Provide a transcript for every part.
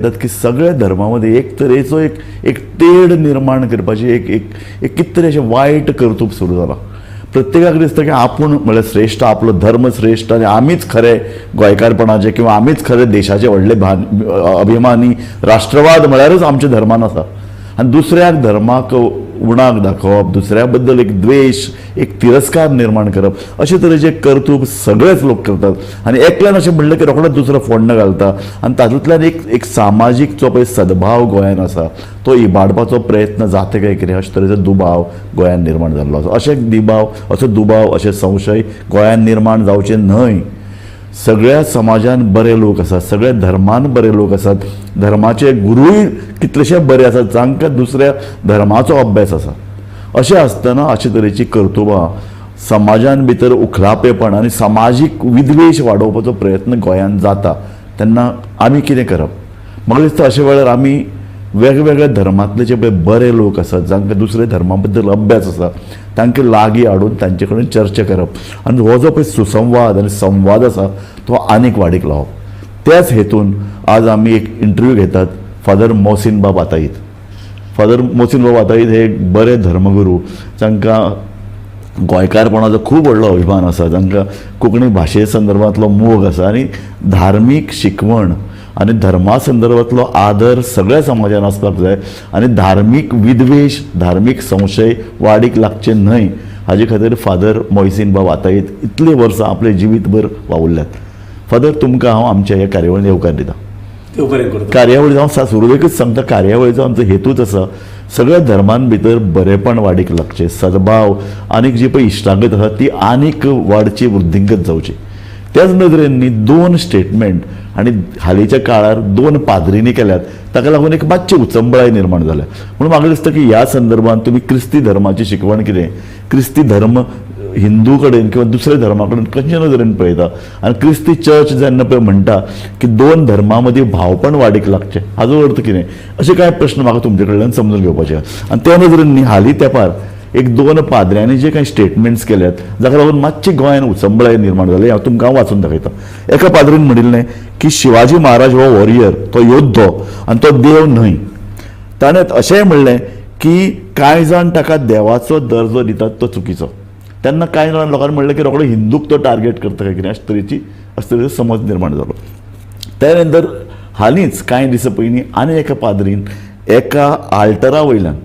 की सगळ्या धर्मामध्ये एक तरेचो एक तेड निर्माण करपाची एक कित तरी अशें वायट कर्तूब सुरू जाला. प्रत्येकाक दिसता की आपूण म्हळ्यार श्रेष्ठ, आपलो धर्म श्रेष्ठ आनी आमीच खरे गोंयकारपणाचे किंवा आमीच खरे देशाचे व्हडले अभिमानी, राष्ट्रवाद म्हळ्यारच आमच्या धर्मान आसा. आनी दुसऱ्याक धर्माक उणाक दाखोवप, दुसऱ्या बद्दल एक द्वेष, एक तिरस्कार निर्माण करप, अशे तरेचे कर्तूब सगळेच लोक करतात. आनी एकल्यान अशें म्हणलें की रोखडोच दुसरो फोण्ण घालता. आनी तातूंतल्यान एक सामाजीक जो पळय सद्भाव गोंयांत आसा तो इबाडपाचो प्रयत्न जाता काय कितें अशे तरेचो दुबाव गोंयांत निर्माण जाल्लो आसा. असो दुबाव अशे संशय गोंयांत निर्माण जावचे न्हय. सगळ्या समाजान बरे लोक आसात, सगळ्या धर्मान बरे लोक आसात, धर्माचे गुरूय कितलेशे बरे आसात जांकां दुसऱ्या धर्माचो अभ्यास आसा. अशें आसतना अशे तरेची कर्तुबां समाजान भितर उखलापेपण आनी सामाजीक विद्वेश वाडोवपाचो प्रयत्न गोंयांत जाता तेन्ना आमी कितें करप? म्हाका दिसता अशे वेळार आमी वेगवेगळ्या धर्मांतले जे पळय बरे लोक आसात, जांकां दुसऱ्या धर्मा बद्दल अभ्यास आसा, तांकां लागीं हाडून तांचे कडेन चर्चा करप आनी हो जो पळय सुसंवाद आनी संवाद आसा तो आनीक वाडीक लावप. त्याच हेतून आज आमी एक इंटरव्यू घेतात फादर मोहसीन बाब आताईत. फादर मोहसीन बाब आताईत हे एक बरे धर्मगुरू जांकां गोंयकारपणाचो खूब व्हडलो अभिमान आसा, जांकां कोंकणी भाशे संदर्भांतलो मोग आसा आनी धार्मीक शिकवण आनी धर्मा संदर्भांतलो आदर सगळ्या समाजान आसपाक जाय आनी धार्मीक विद्वेश, धार्मीक संशय वाडीक लागचे न्हय हाजे खातीर फादर मोहसीन बाब आताईत इतली वर्सां आपले जिवीतभर वावुरल्यात. फादर, तुमकां हांव आमच्या ह्या कार्यावळीन येवकार दिता. कार्यावळी हांव सुरवेकच सांगता, कार्यावळीचो आमचो हेतूच आसा सगळ्या धर्मान भितर बरेपण वाडीक लागचें, सद्भाव आनीक जी पळय इश्टागत आसा ती आनीक वाडची, वृद्धींगत जावची. त्याच नदरेन दोन स्टेटमेंट आनी हालींच्या काळार 2 पाद्रींनी केल्यात, ताका लागून एक मातशी उचंबळाय निर्माण जाल्या. म्हणून म्हाका दिसता की ह्या संदर्भांत तुमी क्रिस्ती धर्माची शिकवण कितें, क्रिस्ती धर्म हिंदू कडेन किंवा दुसऱ्या धर्मा कडेन कशे नदरेन पळयता आनी क्रिस्ती चर्च जेन्ना पळय म्हणटा की 2 धर्मां मदीं भावपण वाडीक लागचें हाजो अर्थ कितें, अशे कांय प्रश्न म्हाका तुमचे कडल्यान समजून घेवपाचे. आनी त्या नदरेन हालीं तेंपार एक 2 पाद्र्यांनी जे कांय स्टेटमेंट्स केल्यात जाका लागून मातशी गोंयांत उचंबळाय निर्माण जाली. हांव तुमकां वाचून दाखयता. एका पाद्रीन म्हणिल्लें की शिवाजी महाराज हो वॉरियर, तो योद्धो आनी तो देव न्हय. ताणें अशेंय म्हणलें की कांय जाण ताका देवाचो दर्जो दितात तो चुकीचो. तेन्ना कांय जाण लोकांनी म्हणलें की रोखडो हिंदूक तो टार्गेट करता काय कितें, अशे तरेचो समज निर्माण जालो. त्या नंतर हालींच कांय दिसा पयलीं आनी एका पाद्रीन एका आल्टरा वयल्यान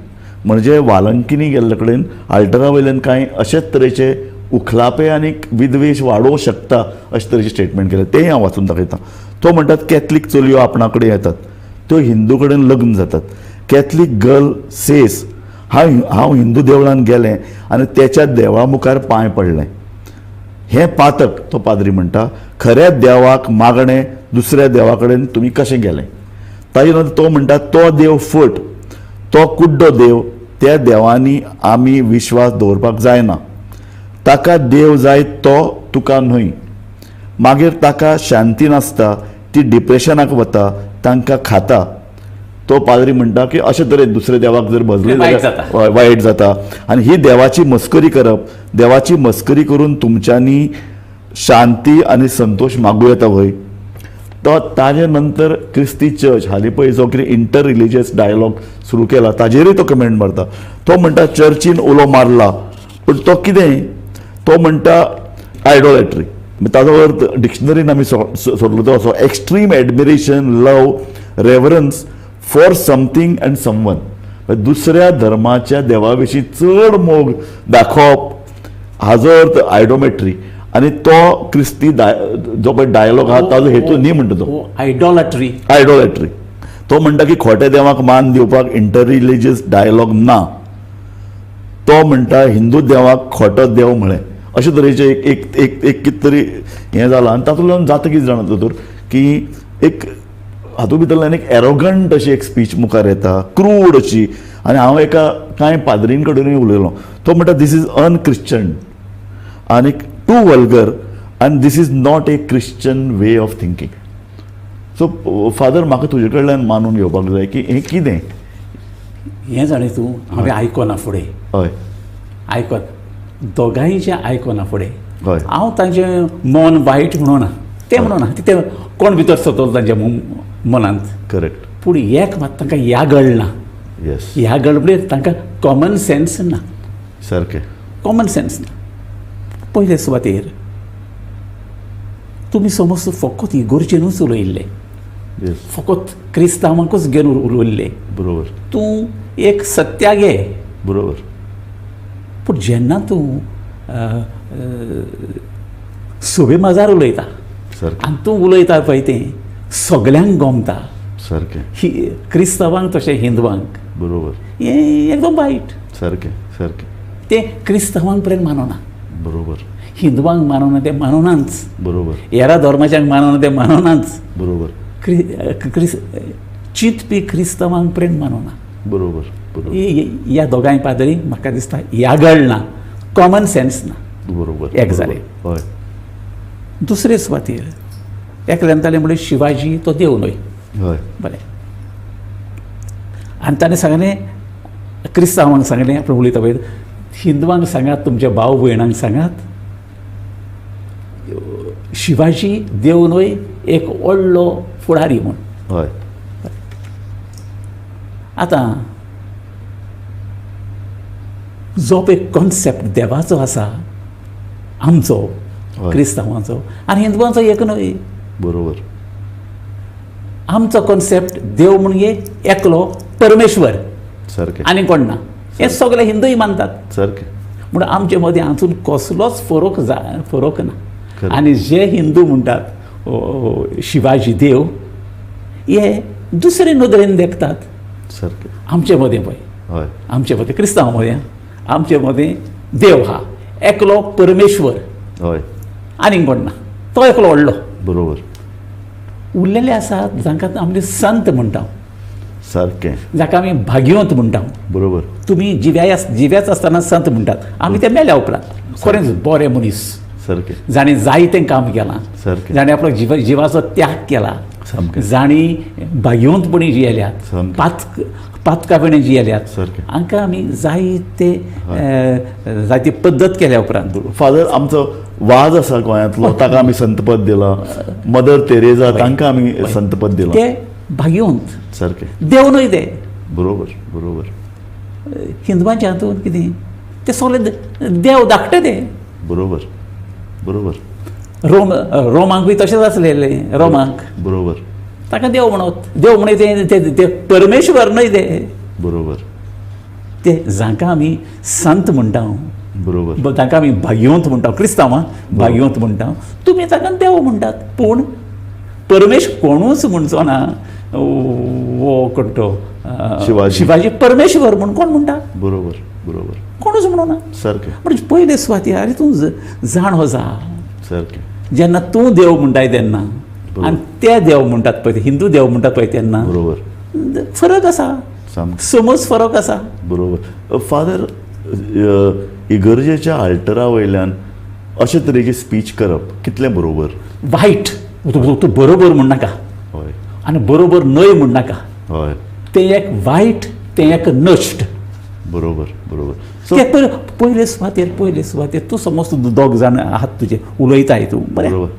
म्हणजे वालंकिनी गेल्ले कडेन आल्टरा वयल्यान कांय अशेच तरेचे उखलापे आनी विद्वेश वाडोवंक शकता अशे तरेचे स्टेटमेंट केले. तेंय हांव वाचून दाखयतां. तो म्हणटात कॅथलीक चलयो आपणा कडेन येतात, त्यो हिंदू कडेन लग्न जातात. कॅथलीक गर्ल सेस हांव हिंदू देवळान गेलें आनी त्याच्या देवळा मुखार पांय पडलें. हें पातक, तो पाद्री म्हणटा, खऱ्या देवाक मागणें दुसऱ्या देवा कडेन तुमी कशें गेलें. ताजे नंतर तो म्हणटा तो देव फट, तो कुड्डो देव, त्या देवांनी आमी विश्वास दवरपाक जायना. ताका देव जाय तो तुका न्हय. मागीर ताका शांती नासता, ती डिप्रेशनाक वता, तांकां खाता. तो पाद्री म्हणटा की अशे तरेन दुसऱ्या देवाक जर भजले जाल्यार वायट जाता आनी ही देवाची मस्करी करप, देवाची मस्करी करून तुमच्यांनी शांती आनी संतोष मागूं येता वय. तो ताजे नंतर क्रिस्ती चर्च हालीं पळय जो कितें इंटर रिलिजियस डायलॉग सुरू केला ताजेरूय तो कमेंट मारता. तो म्हणटा चर्चीन उलो मारला, पूण तो कितें, तो म्हणटा आयडोलॅट्री. ताजो अर्थ डिक्शनरीन आमी सोदलो तो असो, extreme admiration, love, reverence for something and someone. दुसऱ्या धर्माच्या देवा विशीं चड मोग दाखोवप हाजो अर्थ आयडोमेट्री. आनी तो क्रिस्ती जो पळय डायलॉग आहा ताजो हेतू न्ही म्हणटा तो आयडोलॅट्री. तो म्हणटा की खोट्या देवाक मान दिवपाक इंटर रिलिजियस डायलॉग ना. तो म्हणटा हिंदू देवाक खोटो देव म्हळें. अशे तरेचे एक कित तरी हें जालां. आनी तातूंतल्यान जाता कितें जाणा दोतोर की एक हातूंत भितरल्यान एक एरोगंट अशी एक स्पीच मुखार येता, क्रूड अशी. आनी हांव एका कांय पाद्रीन कडेनूय उलयलो. तो म्हणटा दिस इज अनक्रिश्चन आनी टू वल्गर आनी this is not a Christian way of thinking. So father, म्हाका तुजे कडल्यान मानून घेवपाक जाय की हें कितें हें जाणें तूं हांवें आयकोना फुडें. हय, आयकन दोगांयचें आयकोना फुडें. हय, हांव तांचें मन वायट म्हणूना, तें म्हणूना, तें कोण भितर सतत तांच्या मनांत. करेक्ट. पूण एक मात तांकां यागळ ना. येस. यागळ म्हणजे तांकां कॉमन सेन्स ना. सारकें. कॉमन सेन्स ना. पयले सुवातेर तुमी समज फकत इगोर्जेनूच उलयल्ले, येस. फकत क्रिस्तांवांकूच घेवन उलयल्ले, बरोबर. तूं एक सत्या घे. बरोबर. पूण जेन्ना तूं सुबे माजार उलयता सारकें. आनी तूं उलयता पळय तें सगल्यांक गमता, सारकें. ही क्रिस्तांवांक तशें हिंदवांक, बरोबर. हें एकदम वायट. सारकें. सारकें. तें क्रिस्तांवांक पर्यंत मानना, बरोबर. हिंदवांक मानना तें माननाच, बरोबर. हेरा धर्माच्यांक मानना तें माननाच, बरोबर. चिंतपी क्रिस्तांवांक पर्यंत मानना. बरोबर. बरोबर. ह्या दोगांय पाद्री म्हाका दिसता यागळ ना, कॉमन सेन्स ना. बरोबर. एक जालें. हय. दुसरे सुवातेर एकल्यान ताणें म्हणलें शिवाजी तो देव न्हय. हय. बरें. आनी ताणें सांगलें क्रिस्तांवांक सांगलें, आपण उलयता पळय, हिंदवांक सांगात, तुमच्या भाव भयणांक सांगात, शिवाजी देव न्हय, एक व्हडलो फुडारी म्हूण. हय. आतां जो पळय कॉन्सेप्ट देवाचो आसा आमचो हय. क्रिस्तांवांचो आनी हिंदुवांचो एक न्हय. बरोबर. आमचो कॉन्सेप्ट देव म्हणजे एकलो परमेश्वर सारकें. आनी कोण ना, हे सगळे हिंदूय मानतात. सारकें. म्हूण आमचे मदीं हातून कसलोच फरक ना. खरें. आनी जे हिंदू म्हणटात शिवाजी देव, हे दुसरे नदरेन देखतात. सारकें. आमचे मदीं पळय, हय. आमचे मदीं क्रिस्तांव मदीं आमचे मदीं देव हा एकलो परमेश्वर हय. आनीक कोण ना, तो एकलो व्हडलो. बरोबर. उरलेले आसात जांकां आमी संत म्हणटा, सारकें. जाका आमी भाग्यवंत म्हणटा. बरोबर. तुमी जिव्याच आसतना संत म्हणटात, आमी ते मेल्या उपरांत खरेंच बरे मनीस, सारकें. जाणें जायतें काम केलां, सारकें. जाणें आपलो जिवाचो त्याग केला, सामकें. जाणी भाग्यवंतपणी जियेल्यात, सामकें. पातकापणे जियेल्यात, सारकें. हांकां आमी जायती पद्दत केल्या उपरांत. फादर, आमचो वाज आसा गोंयांतलो, ताका आमी संतपद दिलां. मदर तेरेजा, तांकां आमी संतपद दिलां. ते भाग्यवंत. सारकें. देव न्हय ते. बरोबर. बरोबर. हिंदवांच्या हातूंत कितें ते सगळे देव धाकटे ते. बरोबर. बरोबर. रोमांक बी तशेंच आसलेले. रोमांक बरोबर. ताका देव म्हणत, देव म्हणे ते परमेश्वर न्हय ते. बरोबर. ते जांकां आमी संत म्हणटा, बरोबर. तांकां आमी भाग्यवंत म्हणटा, क्रिस्तांवां भाग्यवंत म्हणटा, तुमी ताका देव म्हणटात. पूण परमेश कोणूच म्हणचो ना वो कोण तो शिवाजी परमेश्वर म्हूण कोण म्हणटा? बरोबर. बरोबर. कोणूच म्हणूना. सारकें. म्हणजे पयले सुवातेर अरे तूं जाणो जा, सारकें. जेन्ना तूं देव म्हणटाय तेन्ना आनी ते देव म्हणटात पळय, ते हिंदू देव म्हणटात पळय तेन्ना बरोबर. फरक आसा, सामकें. समज फरक आसा. बरोबर. फादर, इगर्जेच्या आल्टरा वयल्यान अशे तरेची स्पीच करप कितलें बरोबर? वायट. तूं बरोबर म्हण नाका हय. आनी बरोबर न्हय म्हण नाका. हय. तें एक वायट, तें एक नश्ट. बरोबर. बरोबर. सो पयले सुवातेर तूं समज दोग जाण आहात तुजे, उलयताय तूं बरें, बरोबर.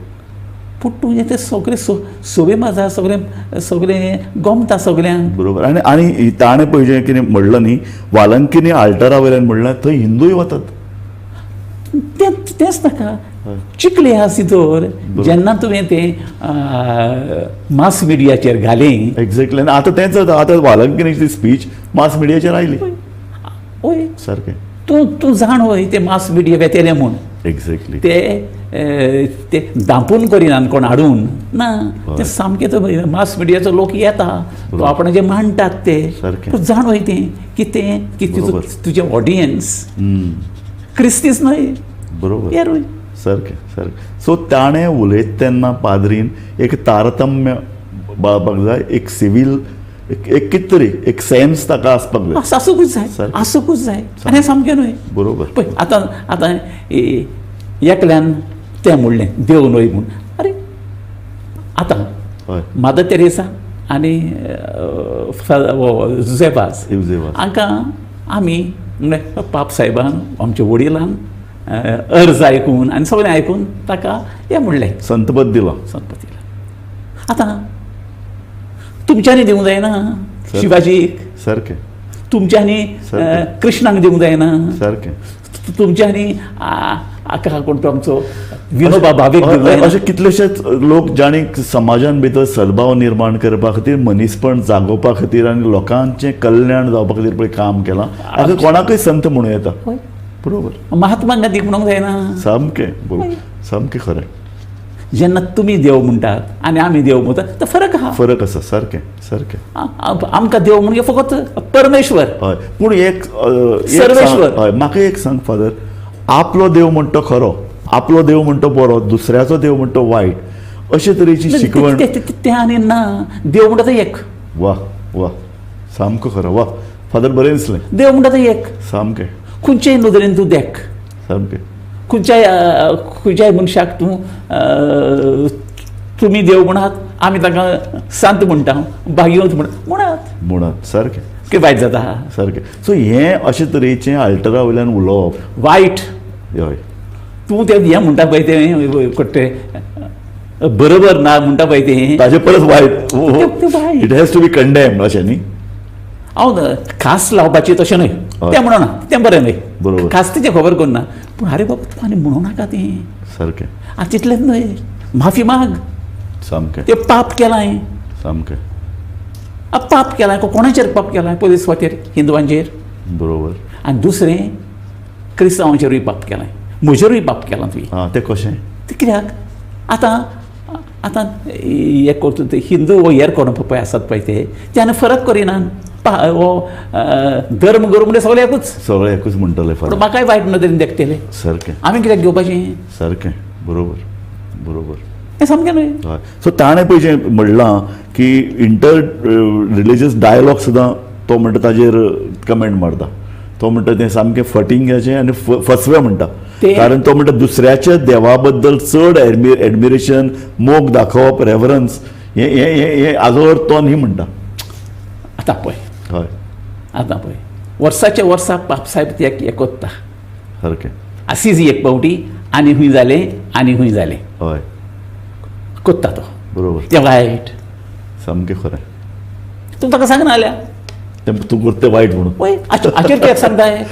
पूण तुजें तें सगळें सोबे माजार सगळें गमता सगल्यांक. बरोबर. आनी ताणें पळय जें कितें म्हणलां न्ही, वालंकिनी आल्टरा वयल्यान म्हणलां थंय हिंदूय वतात. तेंच नाका, चिकले आसा तर जेन्ना तुवें तें मास मिडियाचेर घालें. एक्झॅक्टली. आनी आतां तेंच जाता. आतां वालंकिनीची स्पीच मास मिडियाचेर आयली. ओय, सारकें. तूं जाण वय ते मास मिडिया वेतेले म्हूण. एक्झॅक्टली. ते दापून करिनात कोण हाडून ना, ते सामकें तो मास मिडियाचो लोक येता, तो आपण जे मांडटात ते. तूं जाण वय तें कितें की तुजें ऑडियन्स क्रिस्तीच न्हय. बरोबर. हेरूय. सारकें. सारकें. सो ताणें उलयता तेन्ना पाद्रीन एक तारतम्य बाळगपाक जाय, एक सिवील एक कितें तरी एक सेन्स ताका आसपाक जाय. आसूंकूच जाय. आनी सामकें न्हय. बरोबर. पळय आतां एकल्यान तें म्हणलें देव न्हय म्हूण. अरे आतां मादर तेरेसा आनी जुझेफास हांकां आमी म्हणजे पाप साहेबान, आमच्या वडिलान अर्ज आयकून आनी सगळें आयकून ताका हें म्हणलें, संतपद दिलां. संतपद दिलां. आतां तुमच्यांनी दिवंक जायना शिवाजीक, सारकें तुमच्यांनी सारकें. कृष्णाक दिवंक जायना, सारकें. तुमच्यांनी आका कोण तो आमचो विनोबा भावेक दिवंक जायना. अशे कितलेशेच लोक जाणी समाजान भितर सद्भाव निर्माण करपा खातीर, मनीसपण जागोवपा खातीर आनी लोकांचें कल्याण जावपा खातीर पळय काम केलां. हाका कोणाकय संत म्हणूं येता. होय. बरोबर. महात्मा गांधीक म्हणूंक जायना. सामकें बरोबर. सामकें खरें. जेन्ना तुमी देव म्हणटात आनी आमी देव म्हणटात तो फरक आहा. फरक आसा. सारकें सारकें. आमकां देव म्हणजे फकत परमेश्वर. हय. पूण एक सर्वेश्वर. हय, म्हाका एक सांग फादर, आपलो देव म्हणटा खरो, आपलो देव म्हणटा बरो, दुसऱ्याचो देव म्हणटा वायट, अशे तरेची शिकवण. ते आनी ना. देव म्हणटा तो एक. वा वा. सामको खरो. वा फादर, बरें दिसलें. देव म्हणटा तो एक. सामकें खंयच्याय नदरेन तूं देख, सामकें. खंयच्याय मनशाक तूं तुमी देव म्हणात, आमी ताका सांत म्हणटा, भाग्यवंत म्हणत म्हणत. सारकें. कितें वायट जाता. सारकें. सो हें अशे तरेचें अल्टरा वयल्यान उलोवप वायट. हय. तूं तें हें म्हणटा पळय तें कोट्टे बरोबर ना म्हणटा पळय तें ताजे परस वायट. तें वायट. It has to be condemned अशें न्ही. हांव खास लावपाची तशें न्हय. तें म्हणना तें बरें न्हय. बरोबर. खास तेजें खबर करना. पूण आरे बाबा तूं आनी म्हणूं नाका तें. सारकें. आनी तितलेंच न्हय, माफी माग. सामकें. तें पाप केलाय. सामकें. पाप केलाय. कोणाचेर पाप केलाय? पयलीं स्वातेर हिंदुवांचेर. बरोबर. आनी दुसरें क्रिस्तांवांचेरूय पाप केलाय, म्हजेरूय पाप केला तुवें. हां, तें कशें? ते कित्याक आतां आतां हें करता ते हिंदू वो हेर कोण पळय आसात पळय ते आनी फरक करिनात. हो धर्म करूं म्हणजे सगळे एकूच. सगळे एकूच म्हणटले पूण फादर. म्हाकाय वायट नदरेन देखतले. सारकें. आमी कित्याक घेवपाचें? सारकें. बरोबर. बरोबर. हें सामकें न्हय. हय. सो ताणें पळय जें म्हणलां की इंटर रिलिजियस डायलॉग सुद्दां तो म्हणटा ताजेर कमेंट मारता. तो म्हणटा तें सामकें फटिंगाचें आनी फसवें म्हणटा. कारण तो म्हणटा दुसऱ्याच्या देवा बद्दल चड एडमिरेशन, मोग दाखोवप, रेवरन्स, हे हाजो अर्थ तो न्ही म्हणटा. आतां पळय. हय. आतां पळय, वर्साच्या वर्सा बाप साहेब ते एक कोत्ता. सारकें. अशीच एक पावटी आनी खूंय जालें आनी खूंय जालें. हय. कोत्ता तो. बरोबर. तें वायट. सामकें खरें. तूं ताका सांगना जाल्या तूं करता तें वायट म्हणून. पळय हाचेर कित्याक सांगताय?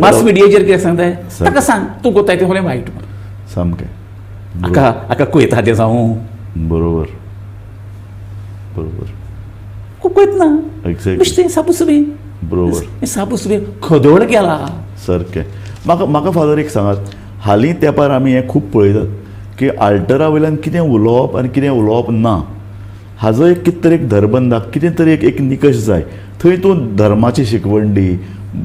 मास मिडियाचेर कित्याक सांगताय? ताका सांग तूं कोत्ताय तें खरें वायट म्हणून. सामकें. हाका कुयता तें जावं. बरोबर. बरोबर. कुयत ना. एक्झॅक्टली. बेश्टें सापुसुबी. बरोबर. सापुसुबी खदोड केला. सारकें. म्हाका फादर एक सांगात, हालीं तेंपार आमी हें खूब पळयतात की आल्टरा वयल्यान कितें उलोवप आनी कितें उलोवप ना, हाजो एक कितें तरी एक धरबंदाक कितें तरी एक निकश जाय. थंय तूं धर्माची शिकवण दी,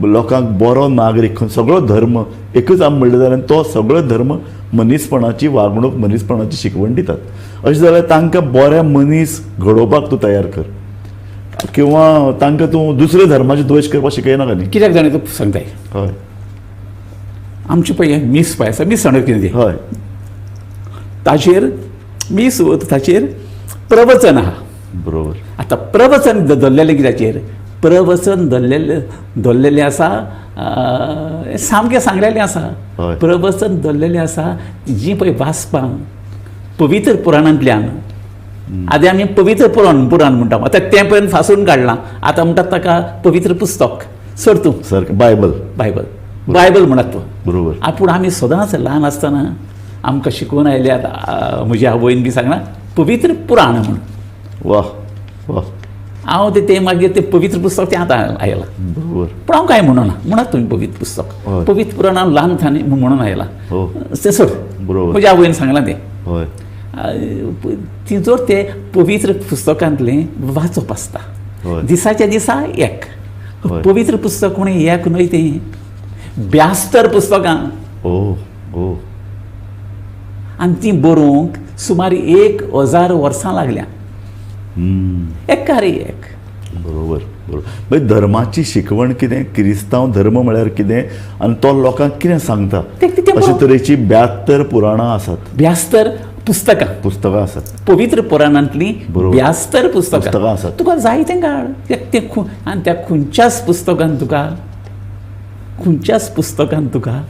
लोकांक बरो नागरीक, सगळो धर्म एकच आमी म्हणले जाल्यार तो सगळो धर्म मनीसपणाची वागणूक, मनीसपणाची शिकवण दितात. अशें जाल्यार तांकां बरे मनीस घडोवपाक तूं तयार कर, किंवा तांकां तूं दुसऱ्या धर्माचे द्वेश करपाक शिकयनाका न्ही. कित्याक जाणा तूं सांगताय? हय. आमचे पळय मीस पळय आसा, मीस सांगता कितें तें. हय. ताचेर प्रवचन आहा. बरोबर. आतां प्रवचन धरलेलें कित्याचेर? प्रवचन धरलेलें आसा, सामकें सांगलेलें आसा. हय. प्रवचन धरलेलें आसा जीं पळय वाचपाक पवित्र पुराणांतल्यान. आदी आमी पवित्र पुराण म्हणटा, आतां तें पर्यंत फासून काडलां. आतां म्हणटात ताका पवित्र पुस्तक. सर तूं सारकें. बायबल. बायबल म्हणत तूं. बरोबर. पूण आमी सदांच ल्हान आसतना आमकां शिकून आयल्यात, म्हज्या आवयन बी सांगना पवित्र पुराण म्हणून. वा वा. हांव तें मागीर तें पवित्र पुस्तक तें आतां आयलां. बरोबर. पूण हांव काय म्हणना, म्हणत तुमी पवित्र पुस्तक. हय. पवित्र पुराण हांव ल्हानथानी म्हणून आयलां. हो. तें सोड. बरोबर. म्हज्या आवयन सांगलां तें. हय. ती जर तें पवित्र पुस्तकांतलें वाचप आसता, हय. दिसाच्या दिसा एक. हय. पवित्र पुस्तक कोणी एक न्हय तें 72 पुस्तकां. ओ ओ. आनी ती बरोवंक सुमार 1000 वर्सां लागल्या. एका रे एक. बरोबर. बरोबर. मागीर धर्माची शिकवण कितें, क्रिस्तांव धर्म म्हळ्यार कितें, आनी तो लोकांक कितें सांगता, अशे तरेची 72 पुराणां आसात. 72 पुस्तकां आसात. पवित्र पुराणांतलीं 72 पुस्तकां आसात. तुका जाय तें काड. आनी त्या खंयच्याच पुस्तकांत तुका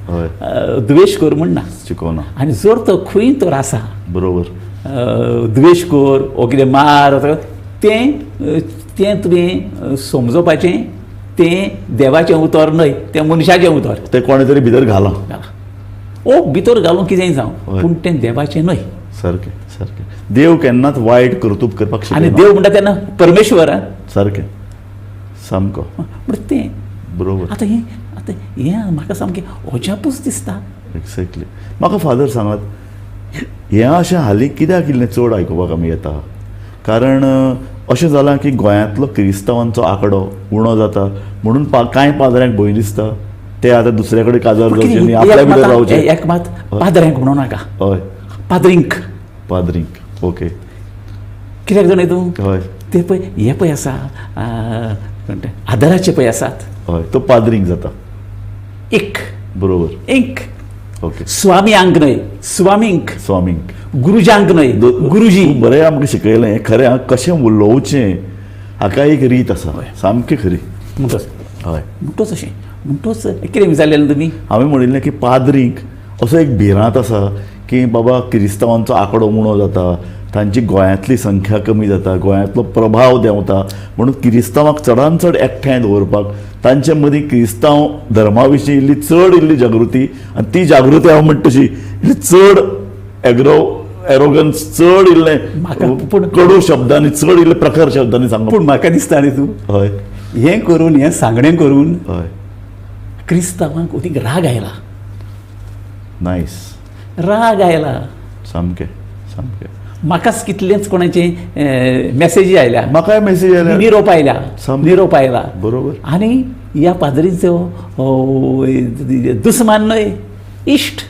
द्वेश कर म्हणना. शिकोवना. आनी जर तो खंय तर आसा, बरोबर, द्वेश कर ओ कितें मार तें तुवें समजोवपाचें तें देवाचें उतर न्हय, तें मनशाचें उतर. ते कोणे तरी भितर घाला. ओ भितर घालून कितेंय जावं पूण तें देवाचें न्हय. सारकें सारकें. देव केन्नाच वायट कर्तूब करपाक आनी शिकयना. देव म्हणटा तेन्ना परमेश्वर. सारकें सामको म्हणटा तें बरोबर. आतां हें म्हाका सामकें अजापूच दिसता. एक्झॅक्टली. म्हाका फादर सांगात, हें अशें हालीं कित्याक इल्लें चड आयकुपाक आमी येता? कारण अशें जालां की गोंयांतलो क्रिस्तांवांचो आंकडो उणो जाता म्हणून कांय पाद्र्यांक भंय दिसता ते आतां दुसरे कडेन काजार जावचे न्ही, आपल्या भितर रावचे. एक मात पाद्र्यांक म्हणू नाका, हय पाद्रींक. पाद्रींक. ओके. कित्याक जाणा तूं हय ते पळय हे पळय आसा आदाराचे पळय आसात, हय तो पाद्रींक जाता. एक बरोबर. एक ओके. स्वाम्यांक न्हय, स्वामींक. स्वामींक. गुरुजांक न्हय, गुरुजी. तूं बरें आमकां शिकयलें खरें. कशें उलोवचें हाका एक रीत आसा. सामकी खरी. म्हणटोच हय म्हणटोच अशें म्हणटोच कितें विचारलेलें तुमी? हांवें म्हणिल्लें की पाद्रींक असो एक भिरांत आसा की बाबा क्रिस्तांवांचो आंकडो उणो जाता, तांची गोंयांतली संख्या कमी जाता, गोंयांतलो प्रभाव देंवता म्हणून क्रिस्तांवांक चडांत चड एकठांय दवरपाक तांचे मदीं क्रिस्तांव धर्मा विशीं इल्ली जागृती, आनी ती जागृती हांव म्हणटा तशी इल्ली चड एरोगन्स, चड इल्लें कडू शब्दांनी, चड इल्ले प्रखर शब्दांनी सांगप. पूण म्हाका दिसता न्ही तूं हय हें करून हें सांगणें करून हय क्रिस्तांवांक अदीक राग आयला. नायस. राग आयला. सामकें सामकें. म्हाकाच कितलेंच कोणाचे मॅसेजी आयल्या, म्हाकाय मेसेज आयल्या, निरोप आयल्या, निरोप आयला. बरोबर. आनी ह्या पाद्रीचो दुस्मान न्हय, इश्ट.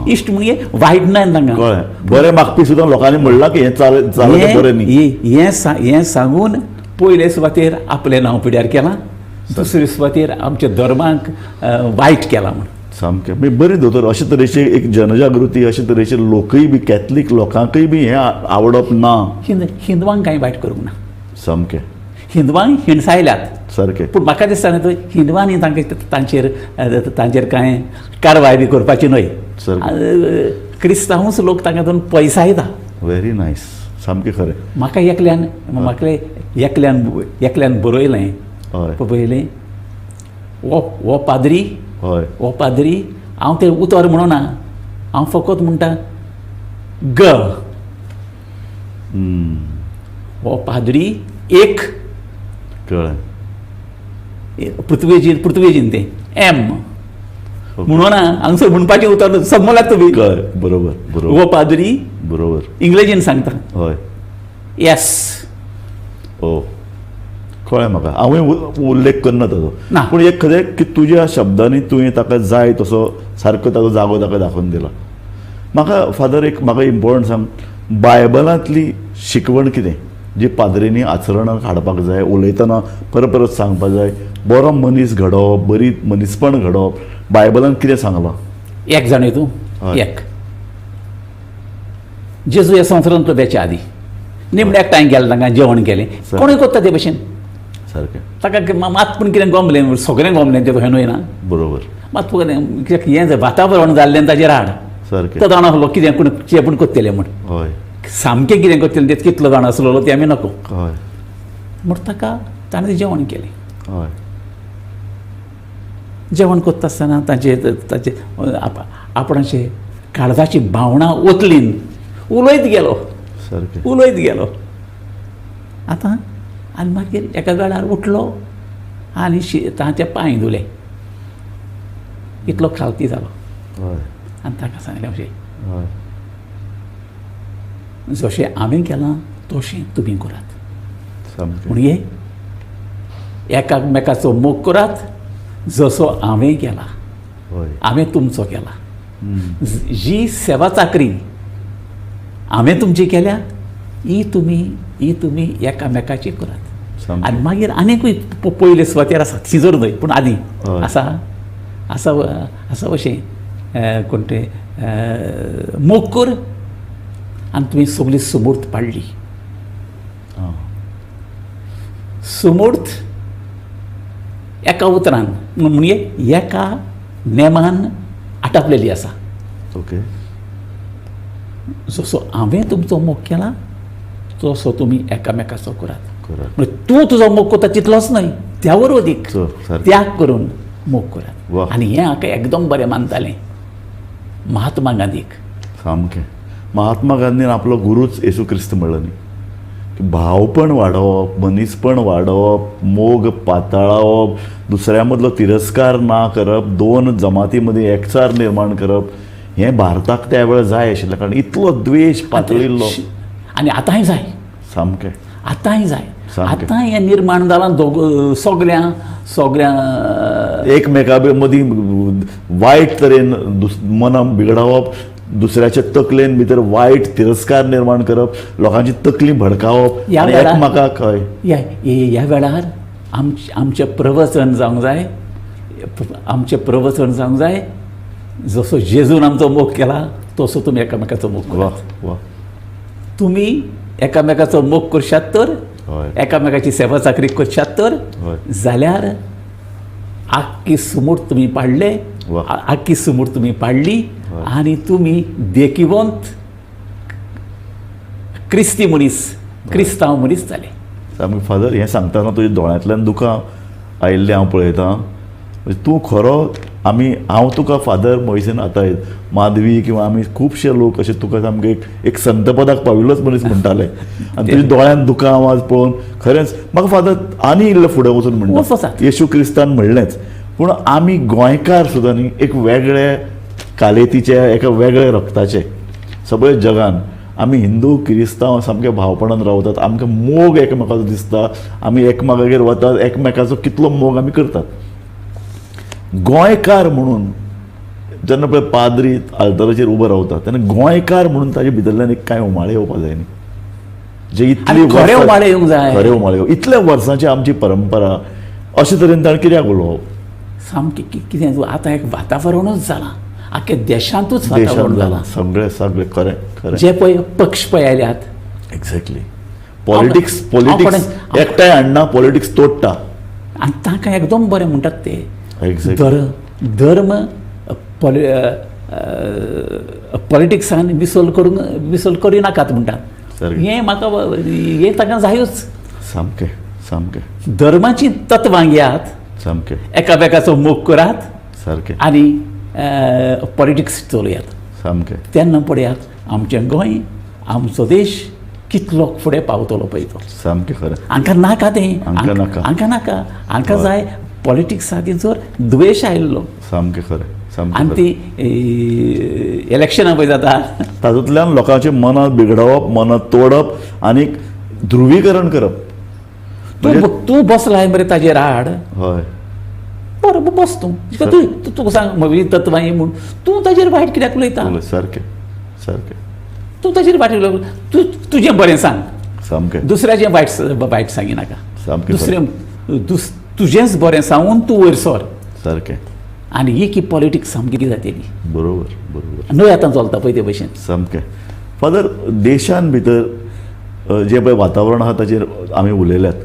इश्ट म्हणजे वायट न्हय तांकां. कळ्ळें. बरें मागपी सुद्दां लोकांनी म्हणलां की हें चालत बरें न्ही. हें सांगून पयले सुवातेर आपलें नांव पिड्यार केलां, दुसरे सुवातेर आमच्या धर्मांक वायट केलां म्हूण. सामकें. मागीर बरें दोतोर, अशे तरेची एक जनजागृती, अशे तरेचे लोकय बी, कॅथलीक लोकांकय बी हें आवडप ना. हिंदवांक कांय वायट करूंक ना. सामकें. हिंदवांक हिणसायल्यात. सारकें. पूण म्हाका दिसता न्ही हिंदवांनी तांचेर कांय कारवाय बी करपाची न्हय. क्रिस्तांवूच लोक तांकां पयसायता. Very nice. सामकें खरें. म्हाका एकल्यान बरयलें. हय पळयलें वो पाद्री, हय वो पाद्री. हांव तें उतर म्हणूना, हांव फकत म्हणटा ग. वो पाद्री एक कळ्ळें. पुर्तुगेजीन तें एम म्हणून हांगसर म्हणपाचें उतर समजलात तुमी. कळ्ळें. बरोबर बरोबर. वो पाद्री बरोबर. इंग्लिशीन सांगता हय. येस. ओ कळ्ळें म्हाका. हांवें उल्लेख करना ताचो, ना. पूण एक खरें की तुज्या शब्दांनी तुवें ताका जाय तसो सारको ताचो जागो ताका दाखोवन दिला. म्हाका फादर एक म्हाका इम्पॉर्टंट सांग, बायबलांतली शिकवण कितें जी पाद्रींनी आचरणांत हाडपाक जाय, उलयतना परत सांगपाक जाय, बरो मनीस घडोवप, बरी मनीसपण घडोवप, बायबलांत कितें सांगलां? एक जाणय तूं. हय. एक जेजू ह्या संवसारांत येवच्या आदी निमण्याक टायम गेलें, तांकां जेवण केलें. कोणूय कोत्ता ते भशेन. सारकें. ताका मात पूण कितें गमलें, सगळें गमलें तें हें न्हय ना. बरोबर. मात कित्याक हें वातावरण जाल्लें ताजेर हाड. सारकें. तो जाणा आसलो कितें पूण जें पूण कोत्तेलें म्हूण. हय सामकें कितें कोत्तेलें तें कितलो जाण आसलो तें आमी नको. हय म्हूण ताका ताणें तें जेवण केलें. हय जेवण करता आसतना ताचे आपणाचे काळजाची भावना ओतलीन उलयत गेलो. सारकें. उलयत गेलो. आतां आनी मागीर एका वेळार उठलो आनी तांचे पांय धुले. इतलो खालती जालो. हय आनी ताका सांगलें अशें, हय जशें हांवें केलां तशें तुमी करात. सामकें. म्हणजे एकामेकाचो मोग करात जसो हांवें केला, हय हांवें तुमचो केला. जी सेवा चाकरी हांवें तुमची केल्या ही तुमी एकामेकाची करात. सामकें. आनी मागीर आनीकूय पयले सुवातेर आसा, थिजर न्हय पूण आदी हय. आसा अशें कोण तें मोग कर आनी तुवें सगळी समूर्त पाडली. आं. समूर्त एका उतरान म्हणजे एका नेमान आटापलेली आसा. ओके. जसो हांवें तुमचो मोग केला तसो तुमी एकामेकाचो करात. करात. म्हणजे तूं तुजो मोग करता तितलोच न्हय, त्या वर अदीक सारकें. त्याग करून मोग करात. वाह. आनी हें हाका एकदम बरें मानतालें महात्मा गांधीक. सामकें. महात्मा गांधीन आपलो गुरूच येशू क्रिस्त म्हणलो न्ही की भावपण वाडोवप, मनीसपण वाडोवप, मोग पाताळावप, दुसऱ्या मदलो तिरस्कार ना करप, दोन जमाती मदीं एकचार निर्माण करप, हें भारताक त्या वेळार जाय आशिल्लें कारण इतलो द्वेश पातळिल्लो. आनी आतांय जाय, सामकें. आतांय जाय. सामकें. आतां हें निर्माण जालां सगळ्या एकमेका मदीं वायट तरेन मनां बिगडावप, दुसऱ्याच्या तकलेन भितर वायट तिरस्कार निर्माण करप, लोकांची तकली भडकावप ह्या आनी वेळार- एकमेकाक हय ह्या वेळार आमचें प्रवचन जावंक जाय, आमचें प्रवचन जावंक जाय जसो जेजून आमचो मोग केला तसो तुमी एकामेकाचो मोग वा करात. वा तुमी एकामेकाचो मोग करशात तर, हय एकामेकाची सेवा चाकरी करशात तर हय जाल्यार आख्खी सुमूट तुमी पाडले, वा. आख्खी सुमूट तुमी पाडली हय. आनी तुमी देखीवंत क्रिस्ती मनीस, क्रिस्तांव मनीस जाले. सामकें. फादर हें सांगतना तुज्या दोळ्यांतल्यान दुकां आयिल्लें हांव पळयतां. म्हणजे तूं खरो हांव तुका फादर मोइसेन आतां माधवी किंवा आमी खुबशे लोक अशे तुका सामके एक संतपदाक पाविल्लोच मनीस म्हणटाले आनी तुज्या दोळ्यान दुकां आवाज पळोवन खरेंच म्हाका फादर आनी इल्लें फुडें वचून म्हणटा वचात. येशू क्रिस्तान म्हणलेंच, पूण आमी गोंयकार सुद्दां न्ही एक वेगळे कालेतीचे, एका वेगळ्या रक्ताचे सगळे जगान आमी हिंदू क्रिस्तांव सामके भावपणान रावतात. आमकां मोग एकामेकाचो दिसता, आमी एकमेकागेर वतात, एकमेकाचो कितलो मोग आमी करतात. गोंयकार म्हणून जेन्ना पळय पाद्री आल्ताराचेर उबो रावता तेन्ना गोंयकार म्हणून ताजे भितरल्यान एक कांय उमाळे येवपाक जाय न्ही, जे इतली आनी खरे उमाळे येवंक जाय. खरे उमाळे इतल्या वर्सांची आमची परंपरा अशे तरेन ताणें कित्याक उलोवप. सामकें कितें आतां एक वातावरणूच जालां, आख्ख्या देशांतूच देशांत वातावरण जाला जालां. सगळें खरें खरें. जे पळय पक्ष पळय आयल्यात एक्झॅक्टली. पॉलिटिक्स हांव एकठांय हाडना, पॉलिटिक्स तोडटा. आनी तांकां एकदम बरें म्हणटात ते एक्झॅक्टली. धर्म पॉलिटिक्सान मिसळ करूं नाकात म्हणटात. सारकें. हें म्हाका हें ताका जायूच. सामकें सामकें धर्माची तत्वां घेयात, सामकें एकामेकाचो मोग करात सारकें आनी पॉलिटिक्स चलयात. सामकें तेन्ना पळयात आमचें गोंय, आमचो देश कितलो फुडें पावतलो पळय तो. सामकें खरें. हांकां नाका तें, हांकां नाका. हांकां जाय पॉलिटिक्साचेर जर द्वेश आयिल्लो सामकें खरें. सामकें आनी खरें. ती इलेक्शनां पळय जाता तातूंतल्यान लोकांची मनां बिगडवप, मनां तोडप आनी ध्रुवीकरण करप. तूं बसलाय मरे ताजेर हाड, हय बरो बस तूं तुका सांग म्हजी तत्वां ही म्हूण तूं ताजेर वायट कित्याक उलयता. सारकें सारकें. तूं ताजेर वायट उलय, तूं तुजें बरें सांग, सामकें दुसऱ्याचें वायट सांगिनाका. सामकें तुजेंच बरें सांगून तूं वयर सर. सारकें. आनी ही की पॉलिटिक्स सामकी जातेली बरोबर बरोबर. न्हय आतां चलता पळय ते भशेन. सामकें. फादर देशान भितर जें पळय वातावरण आहा ताचेर आमी उलयल्यात.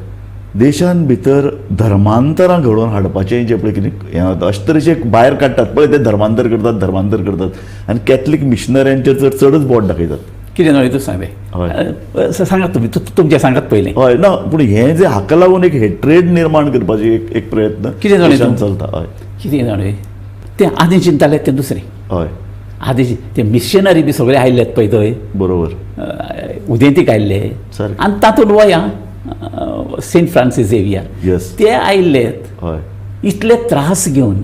देशान भितर धर्मांतरां घडोवन हाडपाचें जें पळय कितें हें जाता अशे तरेचे भायर काडटात पळय ते धर्मांतर करतात आनी कॅथलीक मिशनऱ्यांचेर चडच बोट दाखयतात. कितें न्हय तूं सांग हय. सांगात तुमी तुमचें सांगात पयलें. हय ना पूण हें जें हाका लागून एक हेट्रेड निर्माण करपाची एक प्रयत्न कितें जालें देशांत तूं? चलता. हय कितें जालें तें आदीं चिंतालें तें दुसरें. हय आदीं ते मिशनरी बी सगळे आयिल्लेत पळय थंय, बरोबर. उदेंतीक आयिल्ले सारकें. आनी तातूंत वया सेंट फ्रांसीस झेवियर येस. ते आयिल्लेत हय इतले त्रास घेवन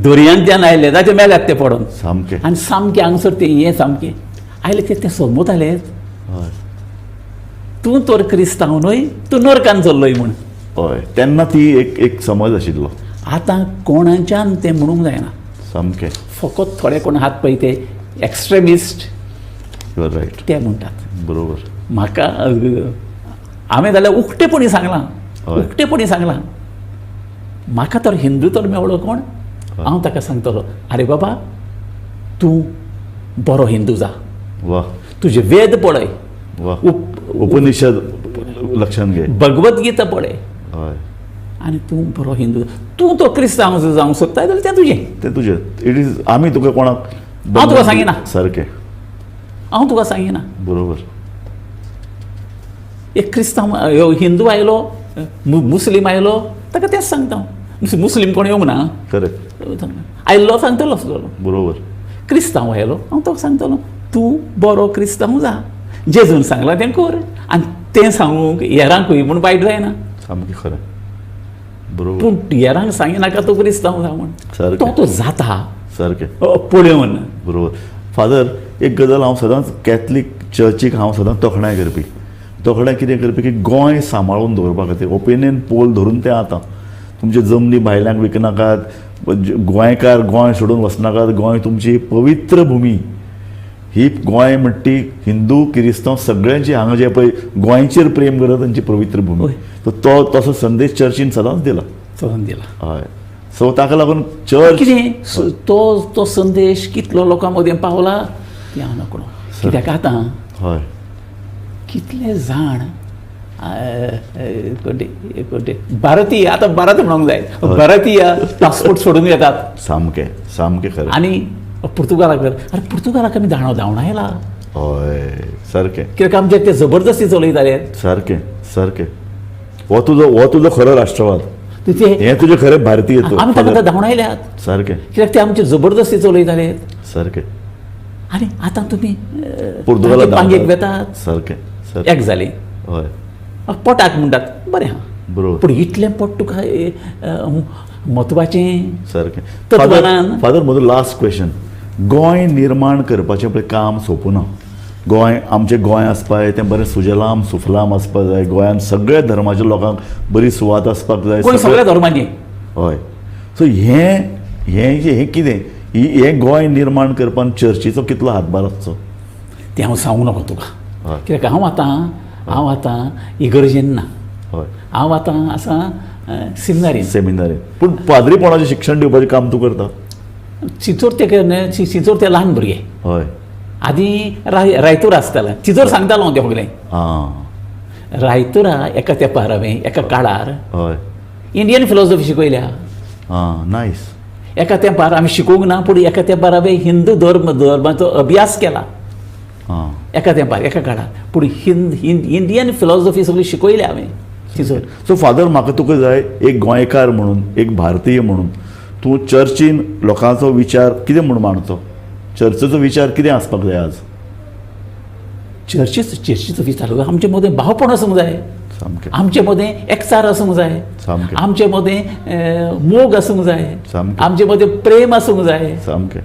दर्यांतल्यान आयले ताचे मेल्यात ते पडोन सामकें. आनी सामकें हांगसर ते हें सामकें आयले ते समजतालेत हय तूं तर क्रिस्तांव न्हय, तूं नरकान चल्लोय म्हूण. हय तेन्ना ती एक समज आशिल्लो. आतां कोणाच्यान तें म्हणूंक जायना. सामकें. फकत थोडे कोण आहात पळय ते एक्स्ट्रेमिस्ट यू आर रायट. ते म्हणटात. बरोबर. म्हाका हांवें जाल्यार उक्तेपणी सांगलां, हय. उक्तेपणी सांगलां. म्हाका तर हिंदू तर मेवळो कोण, हांव ताका सांगतलो आरे बाबा तूं बरो हिंदू जा, वा तुजे वेद पळय, वा. उपनिशद लक्षांत घे. भगवत गीता पळय हय आनी तूं बरो हिंदू जा. तूं तो क्रिस्तांव जावंक सोदता जाल्यार तें तुजें. तें तुजें. इट इज आमी तुका कोणाक हांव तुका सांगिना. सारकें. हांव तुका सांगिना. बरोबर. एक क्रिस्तांव हिंदू आयलो, मुस्लीम आयलो, ताका तेंच सांगता हांव. मुस्लीम कोण येवंक ना, करेक्ट. आयल्लो सांगतलो आसतलो. बरोबर. क्रिस्तांव आयलो, हांव तो सांगतलो तूं बरो क्रिस्तांव जा, जेजून सांगलां तें कर, आनी तें सांगूंक हेरांकूय म्हूण वायट जायना. सामकें खरें. बरोबर. पूण हेरांक सांगिनाका तूं क्रिस्तांव जा म्हूण, सारकें. तो जाता सारकें. पळोवन. बरोबर. फादर, एक गजाल हांव सदांच कॅथलीक चर्चीक हांव सदांच तोखणाय करपी. तोखणाय कितें करपी की गोंय सांबाळून दवरपा खातीर ओपिनियन पोल धरून तें आतां तुमचे जमनी भायल्यांक विकनाकात, गोंयकार गोंय सोडून वचनाकात, गोंय तुमची पवित्र भुमी. ही गोंय म्हणटा ती हिंदू क्रिस्तांव सगळ्यांची हांगा जे पळय गोंयचेर प्रेम करता तांची पवित्र भुमी. तो तसो संदेश चर्चीन सदांच दिला. हय. सो ताका लागून चर्च कितें तो संदेश कितलो लोकां मदें पावला तें हांव नकळो. कित्याक आतां हय कितले जाण भारतीय, आतां भारत म्हणूंक जाय, भारतीय पासपोर्ट सोडून येतात. सामकें सामकें खरें. आनी पुर्तुगालाक अरे पुर्तुगालाक आमी धांवडायला. हय सारकें. कित्याक आमचे ते जबरदस्ती चलयताले. सारकें सारकें. हो तुजो खरो राष्ट्रवाद. हें हें तुजें खरें भारतीयत्व. आमी ताका धांवडायल्यात. सारकें. कित्याक ते आमचे जबरदस्ती चलयताले. सारकें. आनी आतां तुमी पुर्तुगालाक पांगेक वेतात. सारकें. एक जाली. हय. पोटाक म्हणटात बरें आहा, बरोबर. पूण इतलें पोट तुका म्हत्वाचें. सारकें. तत्वानान फादर म्हजो लास्ट क्वेश्चन. गोंय निर्माण करपाचें पळय काम सोंपूना. गोंय आमचें गोंय आसपा जाय तें बरें सुजलाम सुफलाम आसपाक जाय. गोंयांत सगळ्या धर्माच्या लोकांक बरी सुवात आसपाक जाय. सगळ्या धर्मांनी. हय. सो हें कितें हें गोंय निर्माण करपाक चर्चीचो कितलो हातभार आसचो तें हांव सांगूं नका तुका. हय. कित्याक हांव आतां इगर्जेन ना. हय. हांव आतां आसा सेमिनारीन. पूण पाद्रीपणाचें शिक्षण दिवपाचें काम तूं करता. चिचोर ते ल्हान भुरगे. हय. आदी रायतूर आसतालें. चिचोर सांगतालो हांव तें सगलें. रायतुरा एका तेंपार हांवें एका काळार हय इंडियन फिलॉसॉफी शिकयल्या. नायस. एका तेंपार आमी शिकोवंक ना, पूण एका तेंपार हांवें हिंदू धर्माचो अभ्यास केला. एका तेंपार एका काळार, पूण इंडियन फिलॉसॉफी सगळी शिकयल्या हांवें चिचोर. सो फादर, म्हाका तुका जाय एक गोंयकार म्हणून, एक भारतीय म्हणून तूं चर्चीन लोकांचो विचार कितें म्हूण मांडचो? चर्चेचो विचार कितें आसपाक जाय आज? चर्चीचो विचार आमचे मदें भावपण आसूंक जाय. सामकें. आमचे मदें एकचार आसूंक जाय. सामकें. आमचे मदें मोग आसूंक जाय. सामकें. आमचे मदें प्रेम आसूंक जाय. सामकें.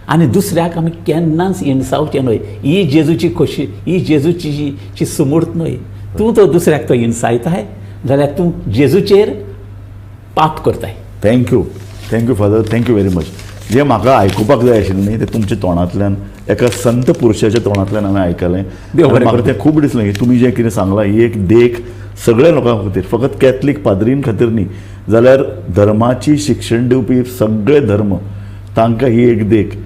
आनी दुसऱ्याक आमी केन्नाच हिणसावचें न्हय. ही जेजूची खोशी, ही जेजूची सुमूर्त न्हय. तूं तो दुसऱ्याक तो हिणसायताय जाल्यार तूं जेजूचेर पाप करताय. Thank you father. Thank you very much. जें म्हाका आयकुपाक जाय आशिल्लें न्ही तें तुमच्या तोंडांतल्यान, एका संत पुरुशाच्या तोंडांतल्यान हांवें आयकलें. म्हाका तें खूब दिसलें की तुमी जें कितें सांगलां ही एक देख सगळ्या लोकां खातीर, फकत कॅथलीक पाद्रीन खातीर न्ही, जाल्यार धर्माची शिक्षण दिवपी सगळे धर्म तांकां ही एक देख.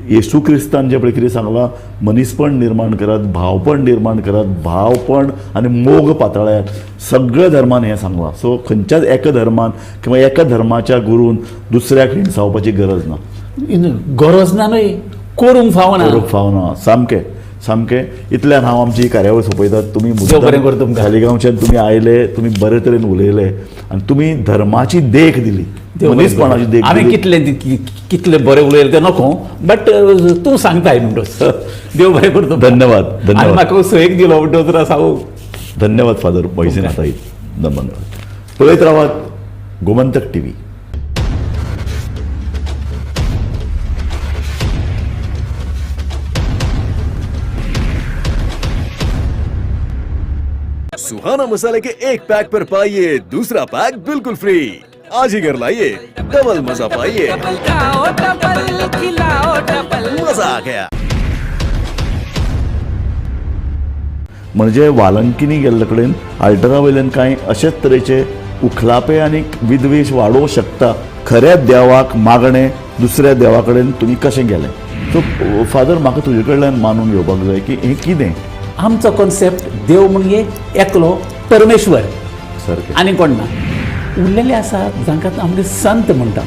येशू क्रिस्तान जें पळय कितें सांगलां, मनीसपण निर्माण करात, भावपण निर्माण करात, भावपण आनी मोग पातळायात. सगळ्या धर्मान हें सांगलां. सो खंयच्याच एका धर्मान किंवा एका धर्माच्या गुरून दुसऱ्याक हिणसावपाची गरज ना. गरज ना न्हय, करूंक फावना. सामकें. इतल्यान हांव आमची कार्यावळ सोंपयतात. तुमी मुद्दाम खालिगांवच्यान तुमी आयले, तुमी बरे तरेन उलयले आनी तुमी धर्माची देख दिली, मनीसपणाची देख दिली. हांवें कितले बरें उलयलें तें नको, बट तूं सांगताय म्हणटोच. देव बरें करता. धन्यवाद. आनी म्हाका सोयेक दिलो म्हणटोच राव. धन्यवाद फादर. पैसे नाताय. धन्यवाद. पळयत रावात गोमंतक टीव्ही. सुहाना मसाले के एक पैक पर पाइए दूसरा पैक बिल्कुल फ्री. आज ही घर लाइए, डबल मजा पाइए. मजा आ गया. म्हणजे वालंकिनी गेल्ले कडेन अल्टरा वयल्यान कांय अशेच तरेचे उखलापे आनी विद्वेश वाडोवंक शकता. खऱ्या देवाक मागणें दुसऱ्या देवा कडेन तुमी कशें गेले? सो फादर, म्हाका तुजे कडल्यान मानून घेवपाक जाय की हें कितें? आमचो कॉन्सेप्ट देव म्हणजे एकलो परमेश्वर, सारकें. आनी कोण ना. उरलेले आसा जांकां आमगे संत म्हणटा.